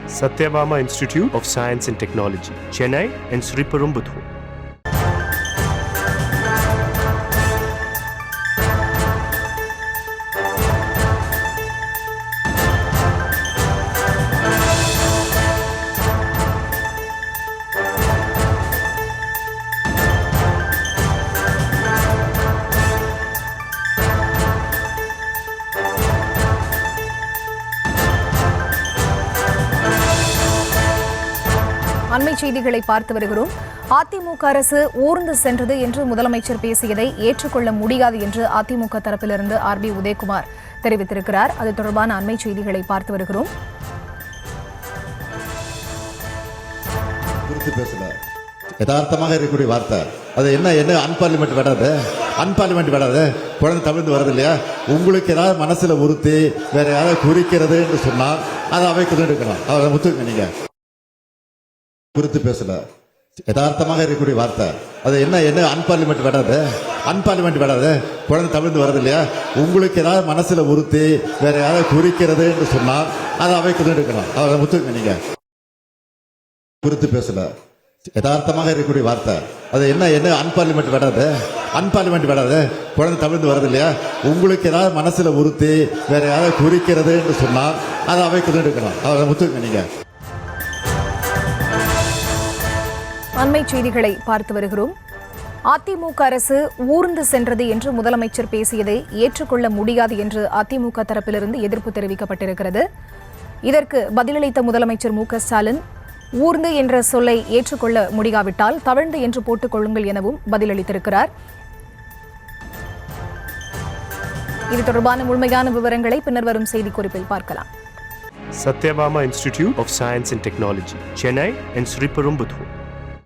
Satyabama Institute of Science and Technology, Chennai and Sriperumbudur. அண்மை செய்திகளை பார்த்து வருகிறோம். அதிமுக அரசு ஊர்ந்து சென்றது என்று முதலமைச்சர் பேசியதை ஏற்றுக்கொள்ள முடியாது என்று அதிமுக தரப்பிலிருந்து ஆர்பி உதயகுமார் தெரிவித்திருக்கிறார். அது தொடர்பான அண்மை செய்திகளை பார்த்து வருகிறோம். யதார்த்தமாக இருக்கக்கூடிய வார்த்தை அது என்ன அன்பார்லிமெண்ட் விடாது குழந்தை தமிழ்ந்து வருது இல்லையா? உங்களுக்கு ஏதாவது மனசுல உறுத்தி வேற யாராவது குறிக்கிறது என்று சொன்னால் அதை அவைக்கு எடுக்கணும். அதை முத்துங்க, நீங்க குறித்து பேசல. யதார்த்தமாக இருக்கக்கூடிய வார்த்தை அது என்ன அன்பார்லிமெண்ட் விடாது குழந்தை தமிழ்ந்து வருது இல்லையா? உங்களுக்கு ஏதாவது மனசுல உறுத்தி வேற யாராவது குறிக்கிறது என்று சொன்னால் அதை அவைக்கு எடுக்கணும். அதை முத்துங்க, நீங்க குறித்து பேசல. யதார்த்தமாக இருக்கக்கூடிய வார்த்தை அது என்ன அன்பார்லிமெண்ட் விடாது குழந்தை தமிழ்ந்து வருது இல்லையா? உங்களுக்கு ஏதாவது மனசுல உறுத்தி வேற யாராவது குறிக்கிறது என்று சொன்னால் அதை அவைக்கு எடுக்கணும். அதை முத்துங்க, நீங்க அண்மை செய்திகளை பார்த்து வருகிறோம். அதிமுக அரசு ஊர்ந்து சென்றது என்று முதலமைச்சர் பேசியதை ஏற்றுக்கொள்ள முடியாது என்று அதிமுக தரப்பிலிருந்து எதிர்ப்பு தெரிவிக்கப்பட்டிருக்கிறது. இதற்கு பதிலளித்த முதலமைச்சர் மு.க.ஸ்டாலின், ஊர்ந்து என்ற சொல்லை ஏற்றுக்கொள்ள முடியாவிட்டால் தவழ்ந்து என்று போட்டுக் கொள்ளுங்கள் எனவும் பதிலளித்திருக்கிறார். இது தொடர்பான முழுமையான விவரங்களை பின்னர் வரும் செய்திக்குறிப்பில் பார்க்கலாம். Satyabama Institute of Science and Technology, Chennai and Sriperumbudur.